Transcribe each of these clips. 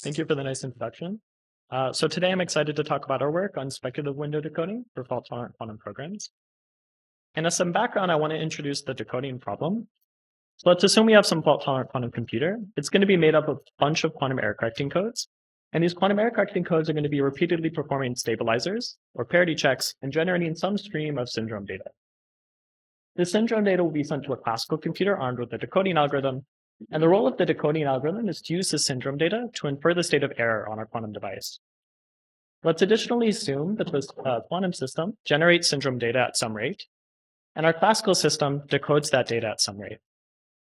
Thank you for the nice introduction. So today I'm excited to talk about our work on speculative window decoding for fault-tolerant quantum programs. And as some background, I want to introduce the decoding problem. So let's assume we have some fault-tolerant quantum computer. It's going to be made up of a bunch of quantum error correcting codes. And these quantum error correcting codes are going to be repeatedly performing stabilizers or parity checks and generating some stream of syndrome data. This syndrome data will be sent to a classical computer armed with a decoding algorithm. And the role of the decoding algorithm is to use this syndrome data to infer the state of error on our quantum device. Let's additionally assume that this quantum system generates syndrome data at some rate, and our classical system decodes that data at some rate.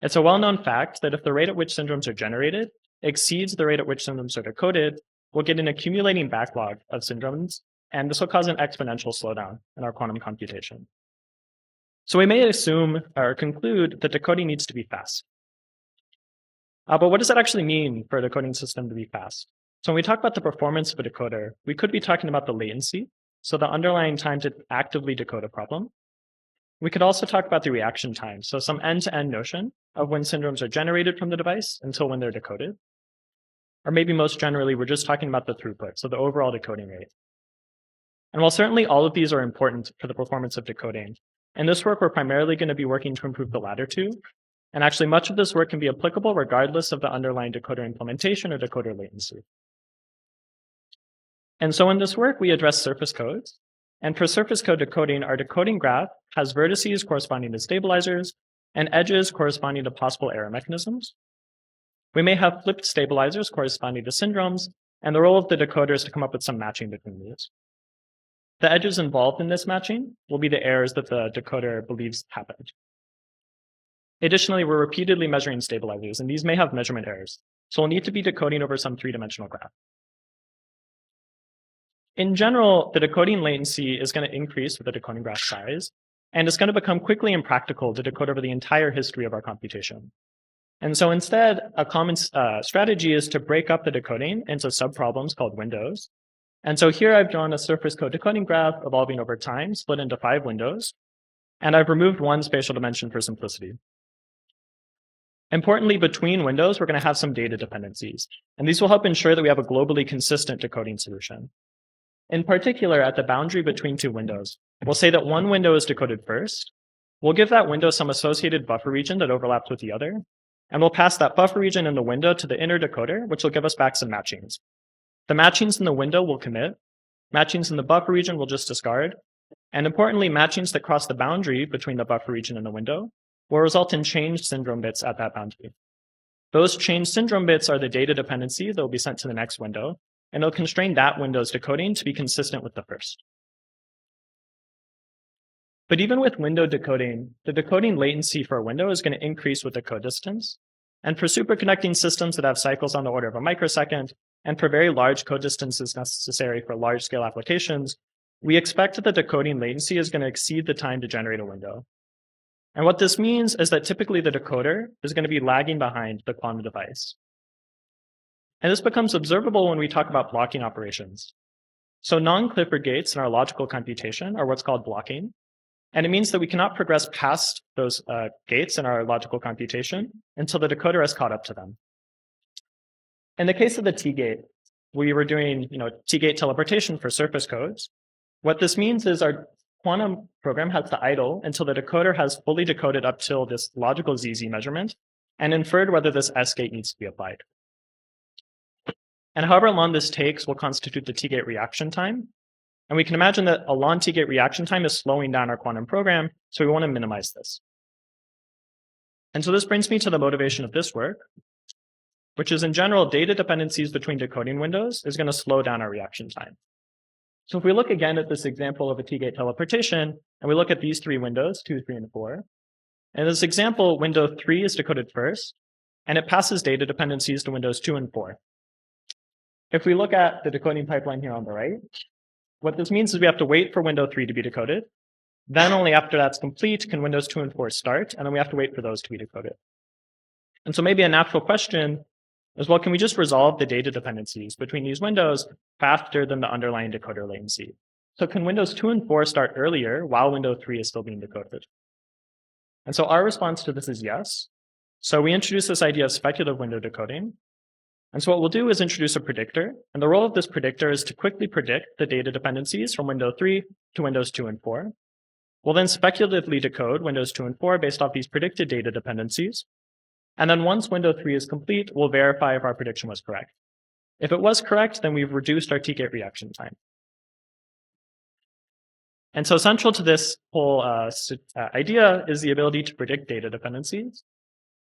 It's a well-known fact that if the rate at which syndromes are generated exceeds the rate at which syndromes are decoded, we'll get an accumulating backlog of syndromes, and this will cause an exponential slowdown in our quantum computation. So we may assume or conclude that decoding needs to be fast. But what does that actually mean for a decoding system to be fast? So when we talk about the performance of a decoder, we could be talking about the latency, so the underlying time to actively decode a problem. We could also talk about the reaction time, so some end-to-end notion of when syndromes are generated from the device until when they're decoded. Or maybe most generally, we're just talking about the throughput, so the overall decoding rate. And while certainly all of these are important for the performance of decoding, in this work, we're primarily going to be working to improve the latter two. And actually, much of this work can be applicable regardless of the underlying decoder implementation or decoder latency. And so in this work, we address surface codes. And for surface code decoding, our decoding graph has vertices corresponding to stabilizers and edges corresponding to possible error mechanisms. We may have flipped stabilizers corresponding to syndromes, and the role of the decoder is to come up with some matching between these. The edges involved in this matching will be the errors that the decoder believes happened. Additionally, we're repeatedly measuring stabilizers, and these may have measurement errors. So we'll need to be decoding over some three-dimensional graph. In general, the decoding latency is going to increase with the decoding graph size, and it's going to become quickly impractical to decode over the entire history of our computation. And so instead, a common strategy is to break up the decoding into subproblems called windows. And so here I've drawn a surface code decoding graph evolving over time, split into 5 windows, and I've removed one spatial dimension for simplicity. Importantly, between windows, we're going to have some data dependencies, and these will help ensure that we have a globally consistent decoding solution. In particular, at the boundary between two windows, we'll say that one window is decoded first. We'll give that window some associated buffer region that overlaps with the other, and we'll pass that buffer region in the window to the inner decoder, which will give us back some matchings. The matchings in the window will commit, matchings in the buffer region will just discard, and importantly, matchings that cross the boundary between the buffer region and the window will result in changed syndrome bits at that boundary. Those changed syndrome bits are the data dependency that will be sent to the next window, and it'll constrain that window's decoding to be consistent with the first. But even with window decoding, the decoding latency for a window is going to increase with the code distance. And for superconducting systems that have cycles on the order of a microsecond, and for very large code distances necessary for large-scale applications, we expect that the decoding latency is going to exceed the time to generate a window. And what this means is that typically the decoder is going to be lagging behind the quantum device. And this becomes observable when we talk about blocking operations. So non-Clifford gates in our logical computation are what's called blocking. And it means that we cannot progress past those gates in our logical computation until the decoder has caught up to them. In the case of the T-gate, we were doing T-gate teleportation for surface codes. What this means is our quantum program has to idle until the decoder has fully decoded up till this logical ZZ measurement and inferred whether this S gate needs to be applied. And however long this takes will constitute the T-gate reaction time. And we can imagine that a long T-gate reaction time is slowing down our quantum program, so we want to minimize this. And so this brings me to the motivation of this work, which is in general, data dependencies between decoding windows is going to slow down our reaction time. So if we look again at this example of a T-gate teleportation, and we look at these 3 windows, 2, 3, and 4, in this example, window 3 is decoded first, and it passes data dependencies to windows 2 and 4. If we look at the decoding pipeline here on the right, what this means is we have to wait for window 3 to be decoded. Then only after that's complete can windows 2 and 4 start, and then we have to wait for those to be decoded. And so maybe a natural question is, well, can we just resolve the data dependencies between these windows faster than the underlying decoder latency? So can windows 2 and 4 start earlier while window 3 is still being decoded? And so our response to this is yes. So we introduced this idea of speculative window decoding. And so what we'll do is introduce a predictor, and the role of this predictor is to quickly predict the data dependencies from window 3 to windows 2 and 4. We'll then speculatively decode windows 2 and 4 based off these predicted data dependencies. And then once window 3 is complete, we'll verify if our prediction was correct. If it was correct, then we've reduced our T-gate reaction time. And so central to this whole idea is the ability to predict data dependencies.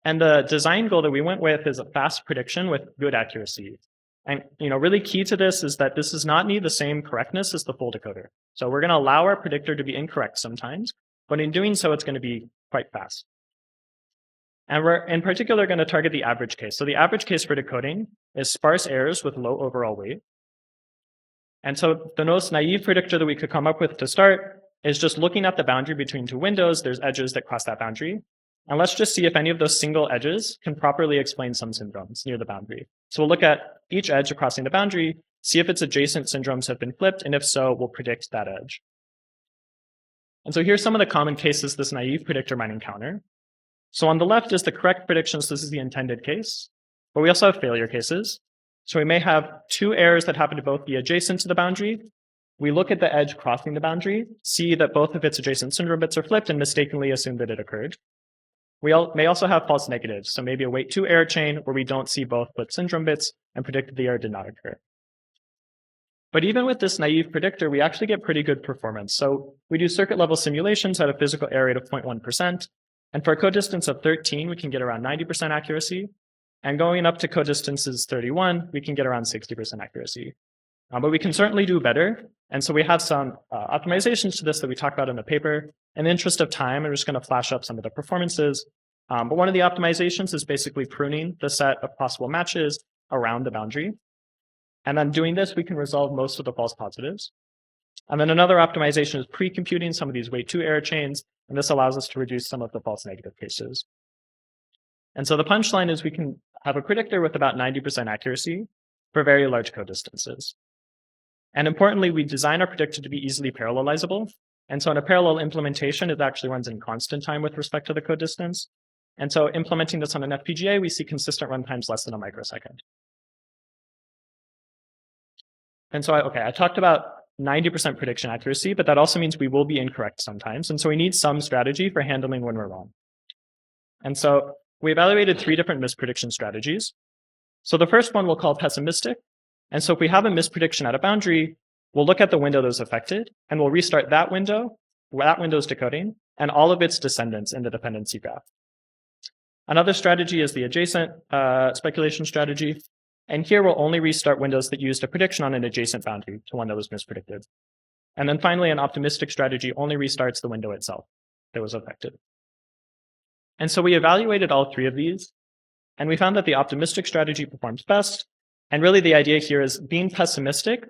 And the design goal that we went with is a fast prediction with good accuracy. And really key to this is that this does not need the same correctness as the full decoder. So we're going to allow our predictor to be incorrect sometimes, but in doing so, it's going to be quite fast. And we're in particular going to target the average case. So the average case for decoding is sparse errors with low overall weight. And so the most naive predictor that we could come up with to start is just looking at the boundary between two windows. There's edges that cross that boundary. And let's just see if any of those single edges can properly explain some syndromes near the boundary. So we'll look at each edge crossing the boundary, see if its adjacent syndromes have been flipped, and if so, we'll predict that edge. And so here's some of the common cases this naive predictor might encounter. So on the left is the correct prediction, so this is the intended case. But we also have failure cases. So we may have two errors that happen to both be adjacent to the boundary. We look at the edge crossing the boundary, see that both of its adjacent syndrome bits are flipped, and mistakenly assume that it occurred. We may also have false negatives, so maybe a weight 2 error chain where we don't see both flipped syndrome bits and predict the error did not occur. But even with this naive predictor, we actually get pretty good performance. So we do circuit level simulations at a physical error rate of 0.1%. And for a code distance of 13, we can get around 90% accuracy. And going up to code distances 31, we can get around 60% accuracy. But we can certainly do better. And so we have some optimizations to this that we talk about in the paper. In the interest of time, I'm just going to flash up some of the performances. But one of the optimizations is basically pruning the set of possible matches around the boundary. And then doing this, we can resolve most of the false positives. And then another optimization is pre-computing some of these weight 2 error chains. And this allows us to reduce some of the false negative cases. And so the punchline is we can have a predictor with about 90% accuracy for very large code distances. And importantly, we design our predictor to be easily parallelizable. And so in a parallel implementation, it actually runs in constant time with respect to the code distance. And so implementing this on an FPGA, we see consistent runtimes less than a microsecond. And so I talked about 90% prediction accuracy, but that also means we will be incorrect sometimes. And so we need some strategy for handling when we're wrong. And so we evaluated 3 different misprediction strategies. So the first one we'll call pessimistic. And so if we have a misprediction at a boundary, we'll look at the window that's affected, and we'll restart that window's decoding, and all of its descendants in the dependency graph. Another strategy is the adjacent speculation strategy. And here we'll only restart windows that used a prediction on an adjacent boundary to one that was mispredicted. And then finally, an optimistic strategy only restarts the window itself that was affected. And so we evaluated all 3 of these, and we found that the optimistic strategy performs best. And really the idea here is being pessimistic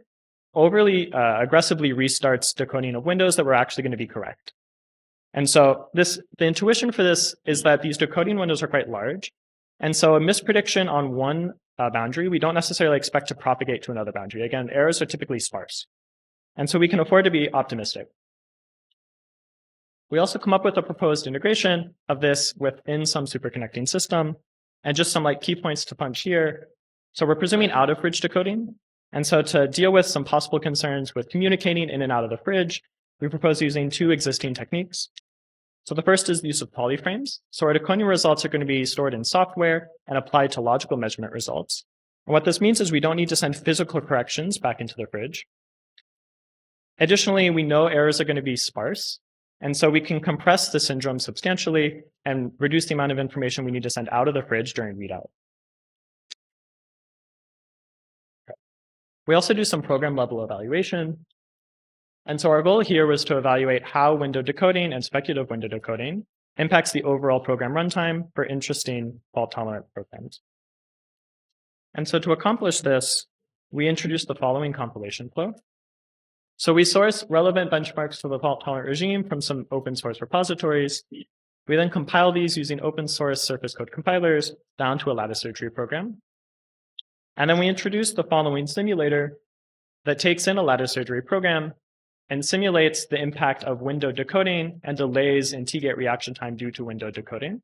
overly aggressively restarts decoding of windows that were actually going to be correct. And so the intuition for this is that these decoding windows are quite large. And so a misprediction on one boundary, we don't necessarily expect to propagate to another boundary. Again, errors are typically sparse. And so we can afford to be optimistic. We also come up with a proposed integration of this within some superconnecting system. And just some key points to punch here. So we're presuming out of fridge decoding. And so to deal with some possible concerns with communicating in and out of the fridge, we propose using 2 existing techniques. So the first is the use of polyframes. So our decoding results are going to be stored in software and applied to logical measurement results. And what this means is we don't need to send physical corrections back into the fridge. Additionally, we know errors are going to be sparse. And so we can compress the syndrome substantially and reduce the amount of information we need to send out of the fridge during readout. We also do some program level evaluation. And so our goal here was to evaluate how window decoding and speculative window decoding impacts the overall program runtime for interesting fault-tolerant programs. And so to accomplish this, we introduced the following compilation flow. So we source relevant benchmarks for the fault-tolerant regime from some open source repositories. We then compile these using open source surface code compilers down to a lattice surgery program. And then we introduce the following simulator that takes in a lattice surgery program and simulates the impact of window decoding and delays in T-gate reaction time due to window decoding.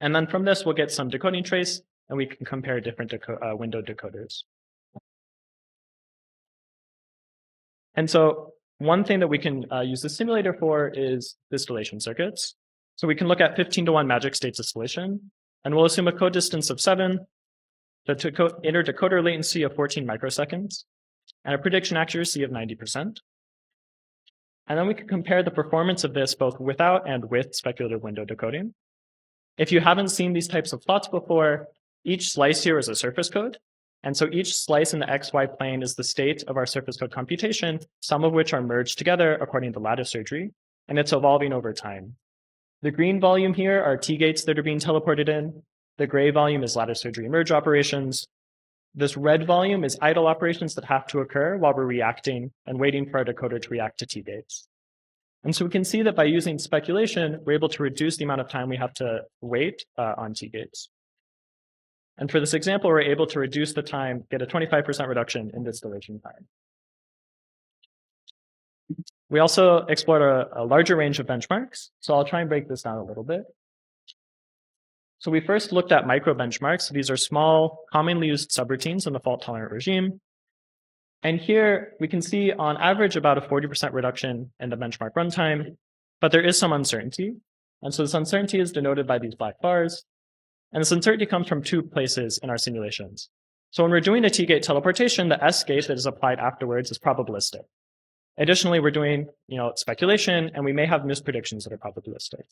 And then from this, we'll get some decoding trace and we can compare different window decoders. And so one thing that we can use the simulator for is distillation circuits. So we can look at 15-to-1 magic state distillation, and we'll assume a code distance of 7, the interdecoder latency of 14 microseconds, and a prediction accuracy of 90%. And then we can compare the performance of this both without and with speculative window decoding. If you haven't seen these types of plots before, each slice here is a surface code. And so each slice in the XY plane is the state of our surface code computation, some of which are merged together according to lattice surgery, and it's evolving over time. The green volume here are T-gates that are being teleported in. The gray volume is lattice surgery merge operations. This red volume is idle operations that have to occur while we're reacting and waiting for our decoder to react to T-gates. And so we can see that by using speculation, we're able to reduce the amount of time we have to wait on T-gates. And for this example, we're able to reduce the time, get a 25% reduction in distillation time. We also explored a larger range of benchmarks. So I'll try and break this down a little bit. So we first looked at micro benchmarks. These are small, commonly used subroutines in the fault-tolerant regime. And here we can see on average about a 40% reduction in the benchmark runtime, but there is some uncertainty. And so this uncertainty is denoted by these black bars. And this uncertainty comes from two places in our simulations. So when we're doing a T-gate teleportation, the S gate that is applied afterwards is probabilistic. Additionally, we're doing speculation, and we may have mispredictions that are probabilistic.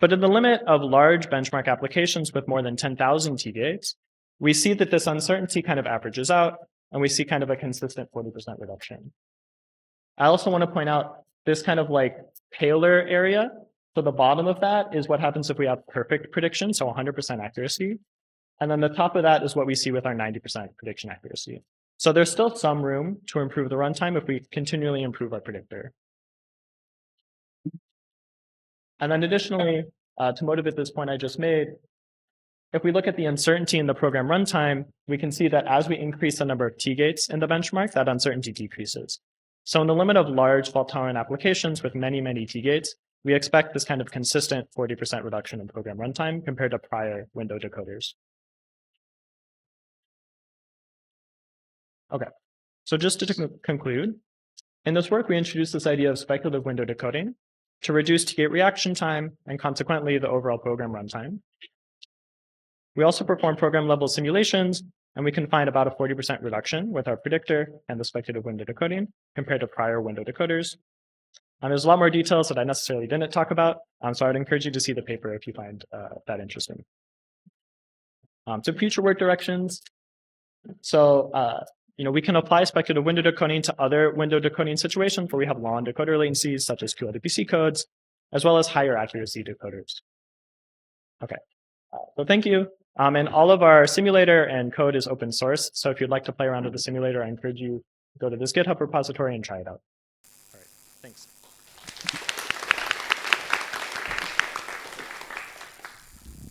But in the limit of large benchmark applications with more than 10,000 T-gates, we see that this uncertainty kind of averages out, and we see kind of a consistent 40% reduction. I also want to point out this kind of like paler area. So the bottom of that is what happens if we have perfect prediction, so 100% accuracy. And then the top of that is what we see with our 90% prediction accuracy. So there's still some room to improve the runtime if we continually improve our predictor. And then additionally, to motivate this point I just made, if we look at the uncertainty in the program runtime, we can see that as we increase the number of T-gates in the benchmark, that uncertainty decreases. So in the limit of large fault-tolerant applications with many, many T-gates, we expect this kind of consistent 40% reduction in program runtime compared to prior window decoders. Okay, so just to conclude, in this work, we introduced this idea of speculative window decoding to reduce T-gate reaction time and consequently the overall program runtime. We also perform program level simulations, and we can find about a 40% reduction with our predictor and the speculative window decoding compared to prior window decoders. And there's a lot more details that I necessarily didn't talk about, so I would encourage you to see the paper if you find that interesting. So future work directions. So we can apply speculative window decoding to other window decoding situations where we have long decoder latencies, such as QLDPC codes, as well as higher accuracy decoders. Okay, so thank you. And all of our simulator and code is open source. So if you'd like to play around with the simulator, I encourage you to go to this GitHub repository and try it out. All right, thanks.